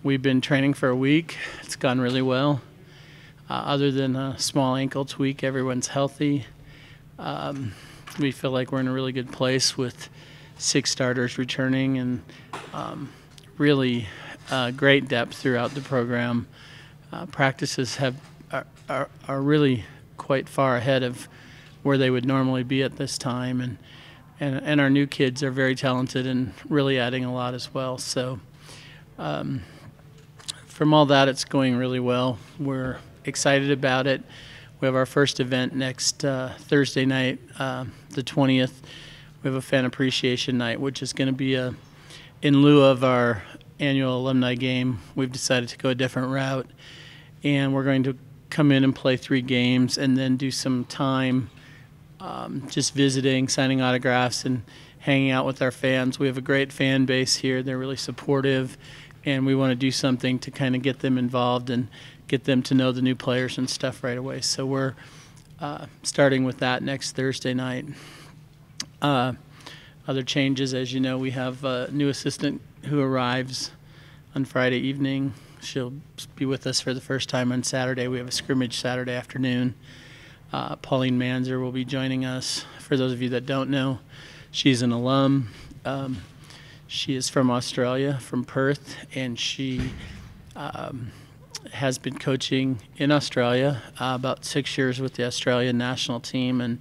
We've been training for a week. It's gone really well. Other than a small ankle tweak, everyone's healthy. We feel like we're in a really good place with 6 starters returning and really great depth throughout the program. Practices are really quite far ahead of where they would normally be at this time, and our new kids are very talented and really adding a lot as well. So from all that, it's going really well. We're excited about it. We have our first event next Thursday night, the 20th. We have a fan appreciation night, which is going to be in lieu of our annual alumni game. We've decided to go a different route, and we're going to come in and play 3 games and then do some time just visiting, signing autographs, and hanging out with our fans. We have a great fan base here. They're really supportive, and we want to do something to kind of get them involved and get them to know the new players and stuff right away. So we're starting with that next Thursday night. Other changes, as you know, we have a new assistant who arrives on Friday evening. She'll be with us for the first time on Saturday. We have a scrimmage Saturday afternoon. Pauline Manzer will be joining us. For those of you that don't know, she's an alum. She is from Australia, from Perth, and she has been coaching in Australia about 6 years with the Australian national team, and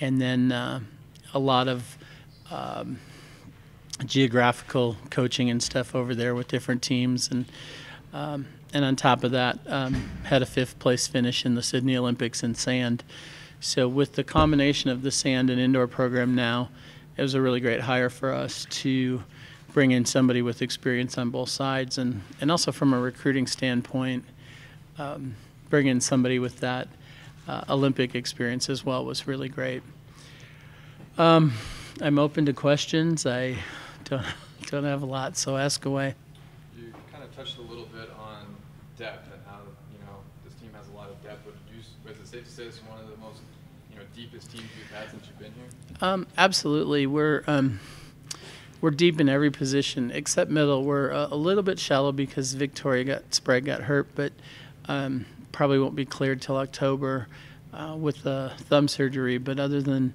then a lot of geographical coaching and stuff over there with different teams, and on top of that, had a 5th place finish in the Sydney Olympics in sand. So with the combination of the sand and indoor program now, it was a really great hire for us to bring in somebody with experience on both sides, and also from a recruiting standpoint, bring in somebody with that Olympic experience as well was really great. I'm open to questions. I don't have a lot, so ask away. You kind of touched a little bit on depth and how this team has a lot of depth. Is it safe to say it's one of the most deepest teams you've had since you've been here? Absolutely. We're deep in every position except middle. We're a little bit shallow because Victoria Sprague got hurt, but probably won't be cleared till October with the thumb surgery. But other than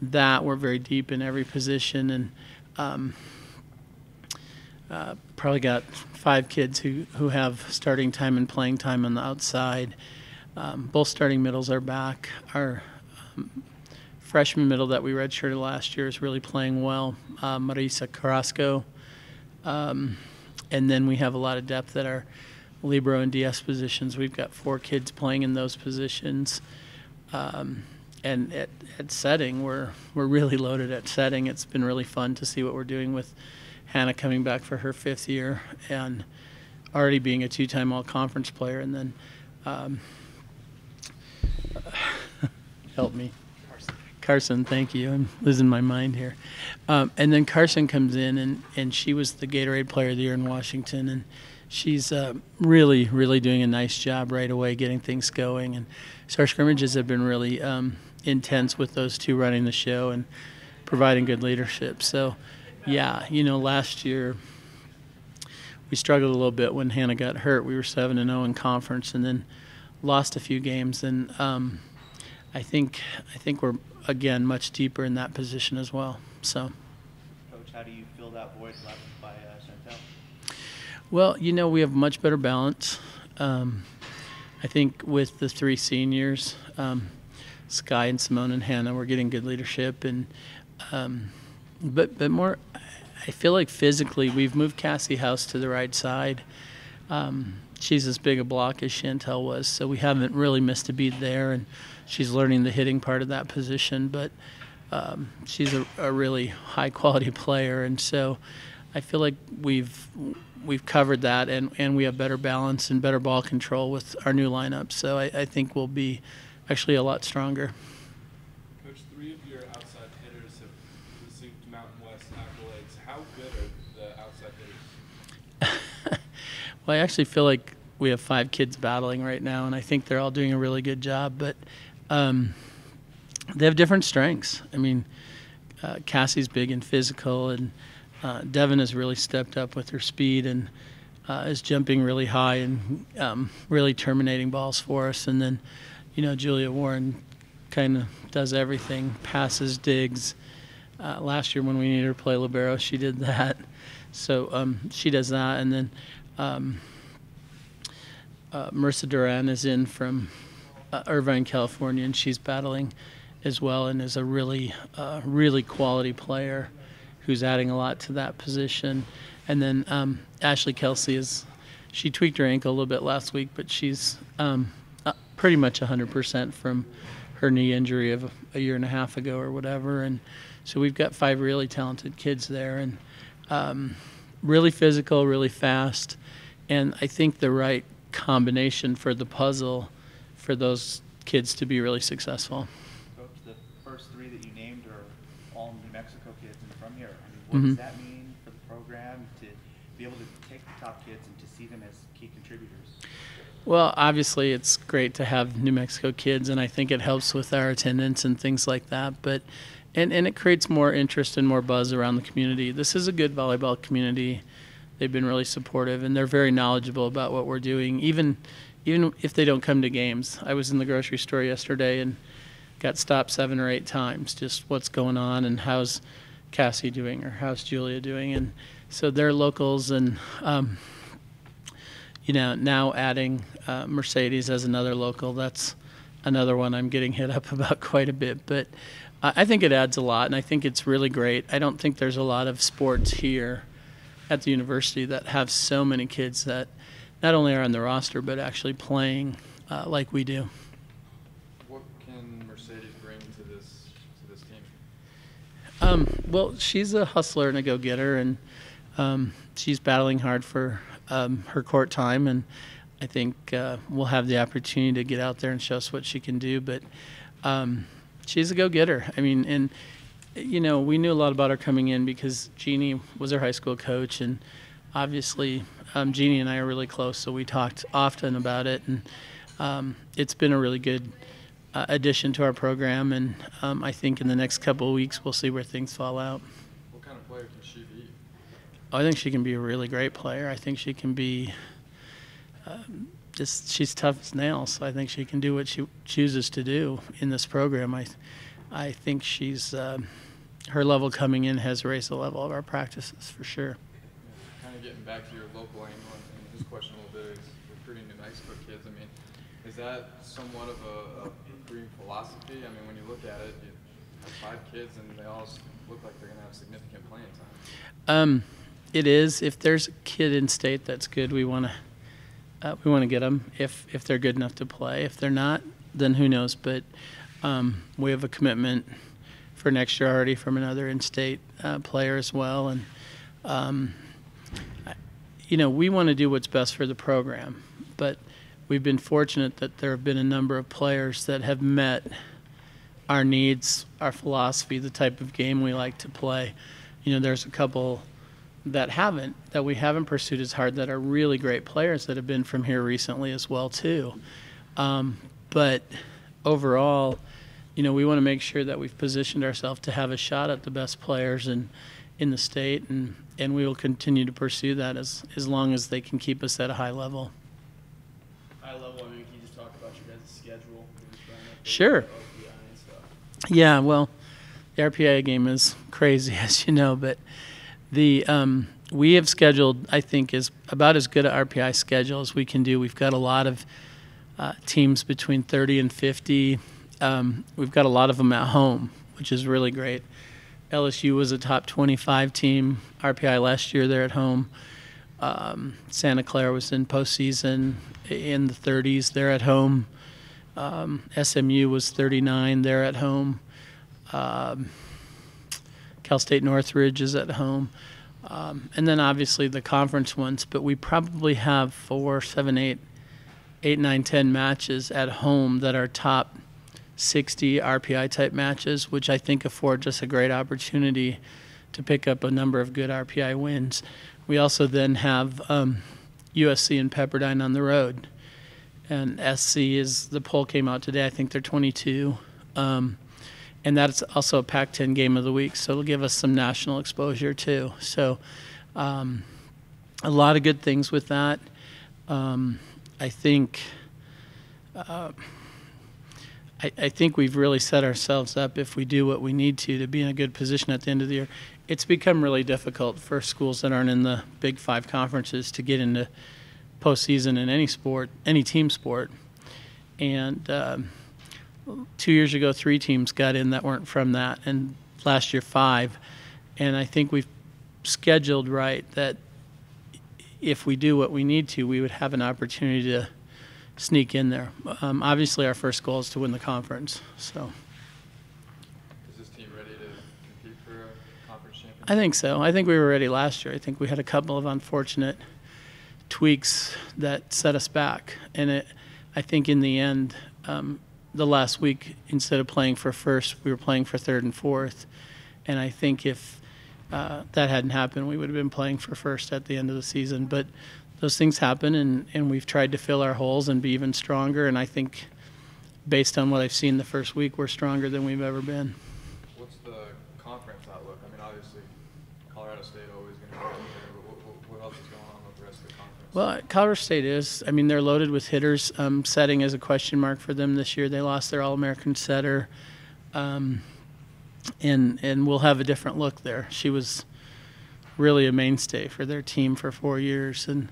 that, we're very deep in every position, and probably got 5 kids who have starting time and playing time on the outside. Both starting middles are back. Our freshman middle that we redshirted last year is really playing well, Marisa Carrasco. And then we have a lot of depth at our libero and DS positions. We've got 4 kids playing in those positions. And at setting, we're really loaded at setting. It's been really fun to see what we're doing with Hannah coming back for her 5th year and already being a 2-time all-conference player. And then help me. Carson, thank you. I'm losing my mind here. And then Carson comes in, and she was the Gatorade Player of the Year in Washington, and she's really, really doing a nice job right away getting things going. And so our scrimmages have been really intense with those 2 running the show and providing good leadership. So, yeah, last year we struggled a little bit when Hannah got hurt. We were 7-0 in conference and then lost a few games, and I think we're again much deeper in that position as well. So, Coach, how do you fill that void left by Chantel? Well, we have much better balance. I think with the 3 seniors, Sky and Simone and Hannah, we're getting good leadership, and but more, I feel like physically we've moved Cassie House to the right side. She's as big a block as Chantel was, so we haven't really missed a beat there, and she's learning the hitting part of that position, but she's a really high-quality player, and so I feel like we've covered that, and we have better balance and better ball control with our new lineup, so I think we'll be actually a lot stronger. Coach, 3 of your outside hitters have received Mountain West accolades. How good are the outside hitters? Well, I actually feel like we have 5 kids battling right now, and I think they're all doing a really good job, but they have different strengths. I mean, Cassie's big and physical, and Devin has really stepped up with her speed, and is jumping really high and really terminating balls for us. And then, Julia Warren kind of does everything, passes, digs. Last year when we needed her to play libero, she did that. So she does that. And then Marissa Duran is in from Irvine, California, and she's battling as well and is a really quality player who's adding a lot to that position. And then Ashley Kelsey she tweaked her ankle a little bit last week, but she's pretty much 100% from her knee injury of a year and a half ago or whatever. And so we've got 5 really talented kids there, and really physical, really fast, and I think the right combination for the puzzle for those kids to be really successful. Coach, the first 3 that you named are all New Mexico kids and from here. I mean, what does that mean for the program to be able to take the top kids and to see them as key contributors? Well, obviously it's great to have New Mexico kids, and I think it helps with our attendance and things like that. But and it creates more interest and more buzz around the community. This is a good volleyball community. They've been really supportive, and they're very knowledgeable about what we're doing, even if they don't come to games. I was in the grocery store yesterday and got stopped 7 or 8 times, just what's going on and how's Cassie doing or how's Julia doing. And so they're locals, and now adding Mercedes as another local, that's another one I'm getting hit up about quite a bit. But I think it adds a lot, and I think it's really great. I don't think there's a lot of sports here at the university that have so many kids that not only are on the roster but actually playing like we do. What can Mercedes bring to this team? Well, she's a hustler and a go-getter, and she's battling hard for her court time, and I think we'll have the opportunity to get out there and show us what she can do. But she's a go-getter. I mean, and we knew a lot about her coming in because Jeannie was her high school coach, and obviously Jeannie and I are really close, so we talked often about it, and it's been a really good addition to our program, and I think in the next couple of weeks we'll see where things fall out. What kind of player can she be? I think she can be a really great player. I think she can be she's tough as nails, so I think she can do what she chooses to do in this program. I think she's her level coming in has raised the level of our practices for sure. Yeah, kind of getting back to your local angle and this question a little bit is recruiting New Mexico kids. I mean, is that somewhat of a green philosophy? I mean, when you look at it, you have 5 kids and they all look like they're going to have significant playing time. It is. If there's a kid in state that's good, we want to get them if they're good enough to play. If they're not, then who knows? But we have a commitment for next year already from another in-state player as well, and we want to do what's best for the program. But we've been fortunate that there have been a number of players that have met our needs, our philosophy, the type of game we like to play. There's a couple that we haven't pursued as hard that are really great players that have been from here recently as well too. But overall, we want to make sure that we've positioned ourselves to have a shot at the best players in the state, and we will continue to pursue that as long as they can keep us at a high level. High level, can you just talk about your guys' schedule? Sure. Yeah, well, the RPI game is crazy, as you know, but we have scheduled, I think, is about as good an RPI schedule as we can do. We've got a lot of teams between 30 and 50. We've got a lot of them at home, which is really great. LSU was a top 25 team RPI last year. They're at home. Santa Clara was in postseason in the 30s. They're at home. SMU was 39. They're at home. Cal State Northridge is at home. And then obviously the conference ones, but we probably have 4, 7, 8, 9, 10 matches at home that are top 60 RPI type matches, which I think afford us a great opportunity to pick up a number of good RPI wins. We also then have USC and Pepperdine on the road. And SC the poll came out today, I think they're 22. And that's also a Pac-10 game of the week, so it'll give us some national exposure too. So a lot of good things with that. I think I think we've really set ourselves up, if we do what we need to be in a good position at the end of the year. It's become really difficult for schools that aren't in the Big Five conferences to get into postseason in any sport, any team sport. And 2 years ago, 3 teams got in that weren't from that, and last year 5. And I think we've scheduled right that if we do what we need to, we would have an opportunity to sneak in there. Obviously, our first goal is to win the conference. So, is this team ready to compete for a conference championship? I think so. I think we were ready last year. I think we had a couple of unfortunate tweaks that set us back, and I think in the end, the last week, instead of playing for first, we were playing for third and fourth. And I think if that hadn't happened, we would have been playing for first at the end of the season. But those things happen, and we've tried to fill our holes and be even stronger. And I think, based on what I've seen the first week, we're stronger than we've ever been. What's the conference outlook? I mean, obviously, Colorado State always going to be up there, but what else is going on with the rest of the conference? Well, Colorado State is. I mean, they're loaded with hitters. Setting is a question mark for them this year. They lost their All-American setter. And we'll have a different look there. She was really a mainstay for their team for 4 years, and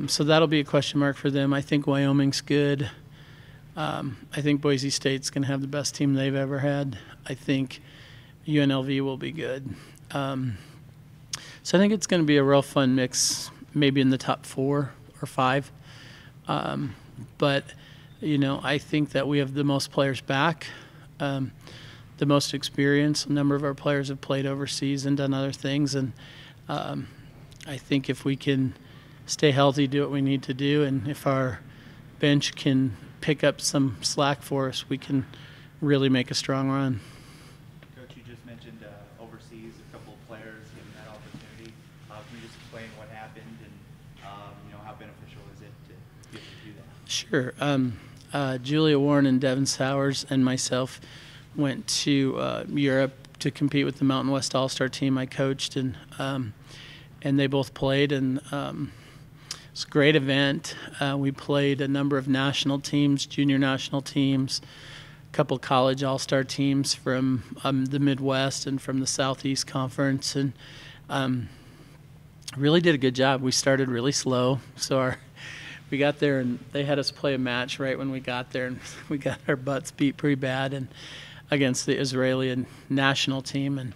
so that'll be a question mark for them. I think Wyoming's good. I think Boise State's going to have the best team they've ever had. I think UNLV will be good. So I think it's going to be a real fun mix, maybe in the top 4 or 5. But, I think that we have the most players back. The most experience. A number of our players have played overseas and done other things, and I think if we can stay healthy, do what we need to do, and if our bench can pick up some slack for us, we can really make a strong run. Coach, you just mentioned overseas, a couple of players getting that opportunity. Can you just explain what happened and how beneficial is it to be able to do that? Sure. Julia Warren and Devin Sowers and myself went to Europe to compete with the Mountain West All-Star team I coached, and they both played, and it's a great event. We played a number of national teams, junior national teams, a couple college All-Star teams from the Midwest and from the Southeast Conference, and really did a good job. We started really slow, so we got there and they had us play a match right when we got there, and we got our butts beat pretty bad, and against the Israeli national team.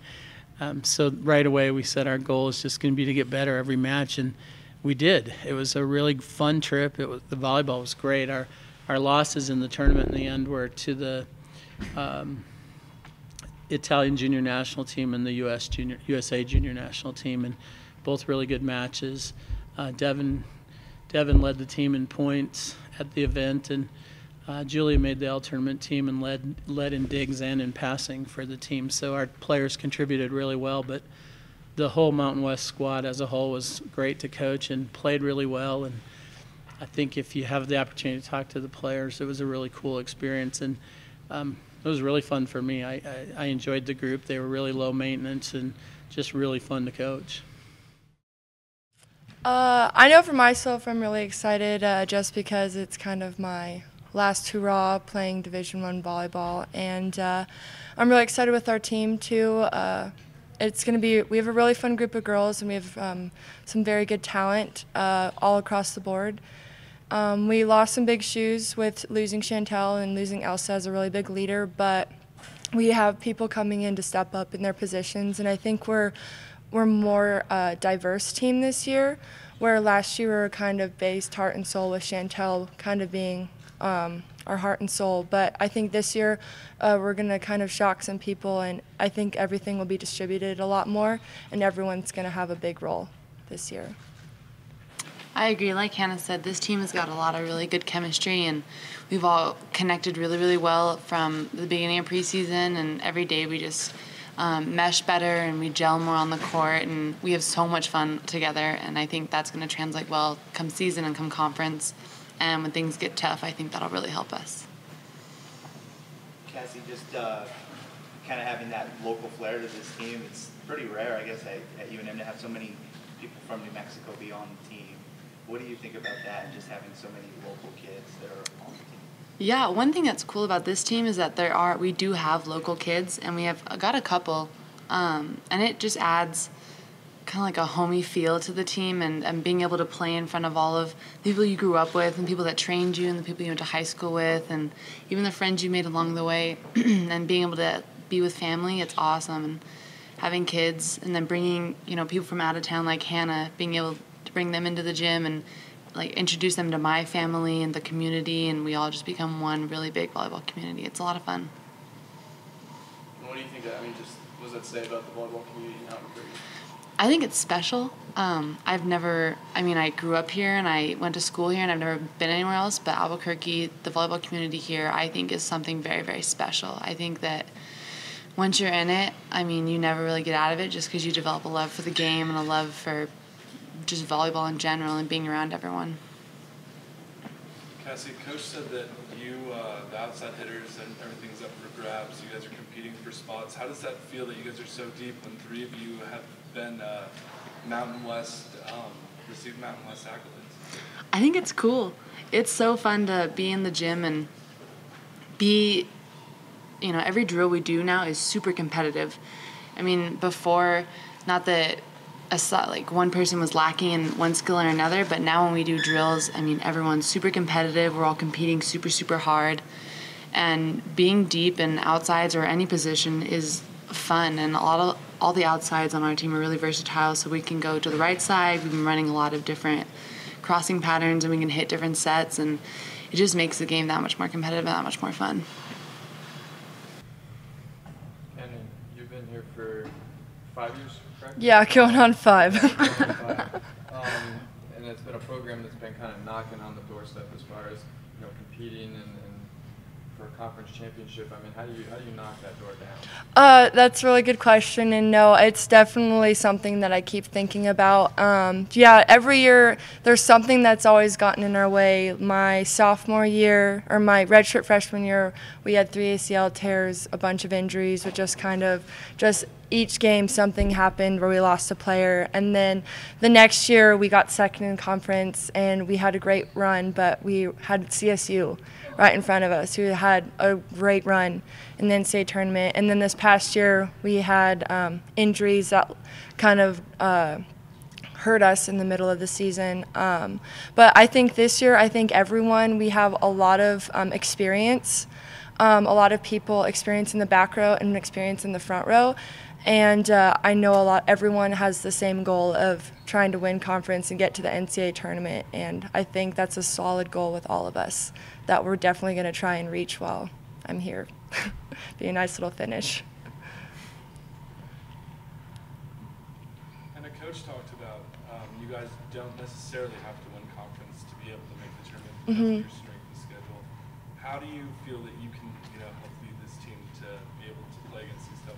And so right away we said our goal is just going to be to get better every match, and we did. It was a really fun trip. The volleyball was great. Our losses in the tournament in the end were to the Italian junior national team and the USA junior national team, and both really good matches. Devin led the team in points at the event, and Julia made the all-tournament team and led in digs and in passing for the team. So our players contributed really well, but the whole Mountain West squad as a whole was great to coach and played really well. And I think if you have the opportunity to talk to the players, it was a really cool experience, and it was really fun for me. I enjoyed the group. They were really low maintenance and just really fun to coach. I know for myself, I'm really excited just because it's kind of my last hurrah playing Division I volleyball, and I'm really excited with our team too. It's going to be, we have a really fun group of girls, and we have some very good talent all across the board. We lost some big shoes with losing Chantel and losing Elsa as a really big leader, but we have people coming in to step up in their positions, and I think we're more diverse team this year, where last year we were kind of based heart and soul with Chantel kind of being our heart and soul. But I think this year we're going to kind of shock some people, and I think everything will be distributed a lot more, and everyone's going to have a big role this year. I agree. Like Hannah said, this team has got a lot of really good chemistry, and we've all connected really, really well from the beginning of preseason, and every day we just mesh better and we gel more on the court, and we have so much fun together, and I think that's going to translate well come season and come conference. And when things get tough, I think that'll really help us. Cassie, just kind of having that local flair to this team, it's pretty rare, I guess, at UNM to have so many people from New Mexico be on the team. What do you think about that, and just having so many local kids that are on the team? Yeah, one thing that's cool about this team is that we do have local kids, and we have got a couple, and it just adds kind of like a homey feel to the team, and being able to play in front of all of the people you grew up with and people that trained you and the people you went to high school with and even the friends you made along the way and being able to be with family, it's awesome. And having kids and then bringing, people from out of town like Hannah, being able to bring them into the gym and like introduce them to my family and the community, and we all just become one really big volleyball community. It's a lot of fun. What do you think, what does that say about the volleyball community in Albuquerque? I think it's special. I grew up here and I went to school here and I've never been anywhere else, but Albuquerque, the volleyball community here, I think is something very, very special. I think that once you're in it, you never really get out of it just because you develop a love for the game and a love for just volleyball in general and being around everyone. Cassie, Coach said that you, the outside hitters, and everything's up for grabs. You guys are competing for spots. How does that feel that you guys are so deep when three of you have been received Mountain West accolades? I think it's cool. It's so fun to be in the gym and be, every drill we do now is super competitive. Before, not that one person was lacking in one skill or another, but now when we do drills, everyone's super competitive. We're all competing super, super hard. And being deep in outsides or any position is fun, and all the outsides on our team are really versatile, so we can go to the right side. We've been running a lot of different crossing patterns, and we can hit different sets, and it just makes the game that much more competitive and that much more fun. And you've been here for 5 years, correct? Yeah, going on 5. And it's been a program that's been kind of knocking on the doorstep as far as competing and for a conference championship. How do you knock that door down? That's a really good question, and no, it's definitely something that I keep thinking about. Every year there's something that's always gotten in our way. My sophomore year, or my redshirt freshman year, we had 3 ACL tears, a bunch of injuries, with just each game something happened where we lost a player. And then the next year we got second in conference and we had a great run, but we had CSU right in front of us, who had a great run in the NCAA tournament. And then this past year we had injuries that kind of hurt us in the middle of the season. But I think this year, we have a lot of experience, a lot of people experience in the back row and experience in the front row. And I know everyone has the same goal of trying to win conference and get to the NCAA tournament. And I think that's a solid goal with all of us that we're definitely going to try and reach while I'm here. Be a nice little finish. And a coach talked about you guys don't necessarily have to win conference to be able to make the tournament because of your strength of schedule. How do you feel that you can help lead this team to be able to play against these tough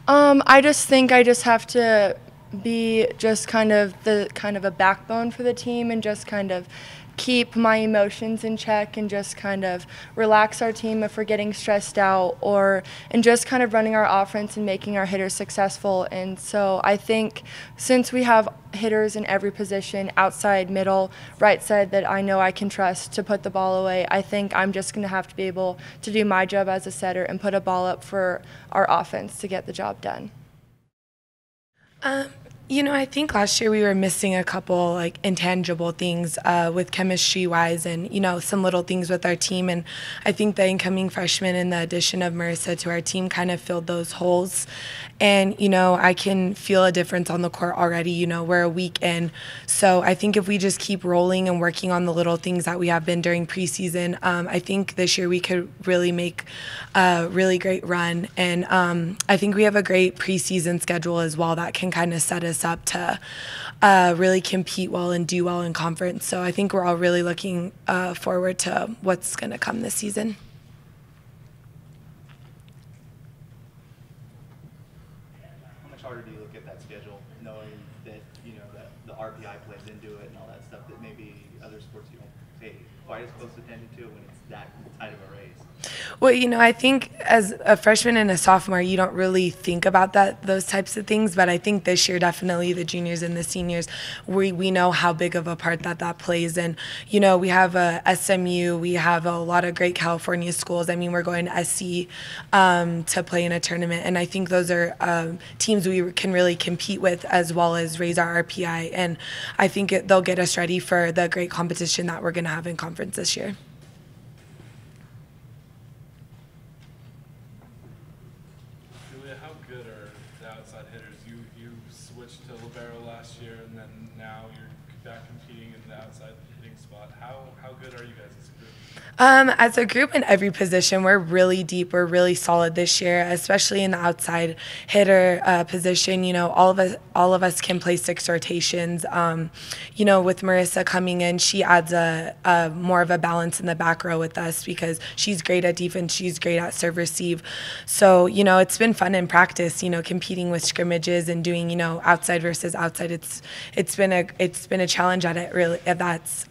opponents? I just think I just have to be just kind of a backbone for the team and just kind of keep my emotions in check and just kind of relax our team if we're getting stressed out, and just kind of running our offense and making our hitters successful. And so I think since we have hitters in every position, outside, middle, right side, that I know I can trust to put the ball away, I think I'm just going to have to be able to do my job as a setter and put a ball up for our offense to get the job done. I think last year we were missing a couple intangible things with chemistry-wise and, some little things with our team. And I think the incoming freshmen and the addition of Marissa to our team kind of filled those holes. And, I can feel a difference on the court already. We're a week in. So I think if we just keep rolling and working on the little things that we have been during preseason, I think this year we could really make a really great run. And I think we have a great preseason schedule as well that can kind of set us up to really compete well and do well in conference. So I think we're all really looking forward to what's going to come this season. How much harder do you look at that schedule, knowing that that the RPI plays into it and all that stuff that maybe other sports you don't pay quite as close attention to it when it's that tight of a race? Well, I think as a freshman and a sophomore, you don't really think about those types of things. But I think this year, definitely the juniors and the seniors, we know how big of a part that plays. And, we have a SMU, we have a lot of great California schools. I mean, we're going to SC to play in a tournament. And I think those are teams we can really compete with as well as raise our RPI. And I think they'll get us ready for the great competition that we're going to have in conference this year. How good are the outside hitters? You switched to libero last year, and then now you're back competing in the outside hitting spot. How good are you guys as a group? As a group in every position, we're really deep. We're really solid this year, especially in the outside hitter position. All of us can play 6 rotations. With Marissa coming in, she adds a more of a balance in the back row with us because she's great at defense. She's great at serve receive. So it's been fun in practice. Competing with scrimmages and doing outside versus outside. It's been a challenge at it really that's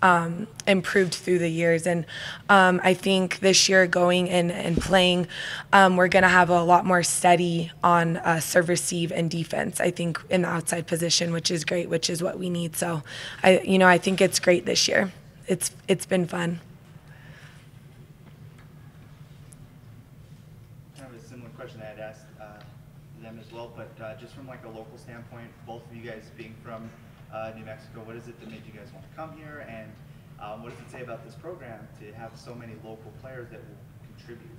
improved through the years. And I think this year going in and playing, we're going to have a lot more steady on serve receive and defense, I think, in the outside position, which is great, which is what we need. So, I think it's great this year. It's been fun. Kind of a similar question I had asked them as well, but just from like a local standpoint, both of you guys being from New Mexico, what is it that made you guys want to come here, and what does it say about this program to have so many local players that will contribute?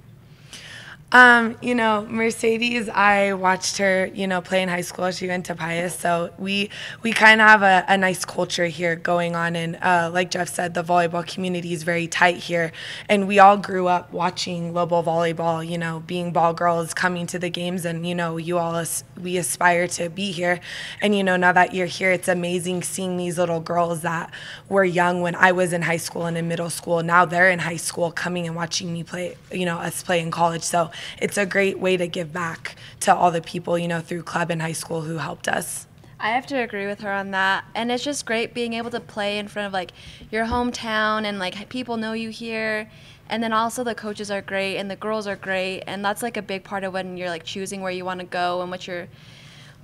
Mercedes, I watched her, play in high school. She went to Pius. So we kind of have a nice culture here going on. And like Jeff said, the volleyball community is very tight here. And we all grew up watching Lobo volleyball, being ball girls, coming to the games. And, we aspire to be here. And, now that you're here, it's amazing seeing these little girls that were young when I was in high school and in middle school. Now they're in high school coming and watching me play, us play in college. So it's a great way to give back to all the people, through club and high school who helped us. I have to agree with her on that. And it's just great being able to play in front of your hometown and people know you here. And then also the coaches are great and the girls are great. And that's a big part of when you're choosing where you want to go and what you're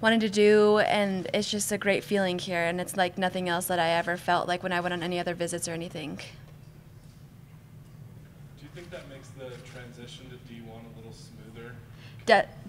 wanting to do. And it's just a great feeling here. And it's like nothing else that I ever felt when I went on any other visits or anything. Do you think that makes the transition to D1 a little smoother?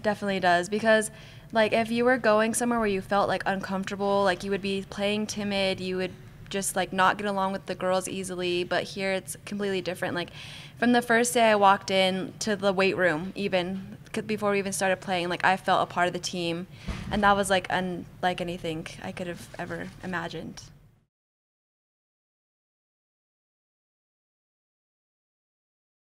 Definitely does, because if you were going somewhere where you felt uncomfortable, you would be playing timid, you would just not get along with the girls easily. But here it's completely different. From the first day I walked in to the weight room, even before we even started playing, I felt a part of the team, and that was unlike anything I could have ever imagined.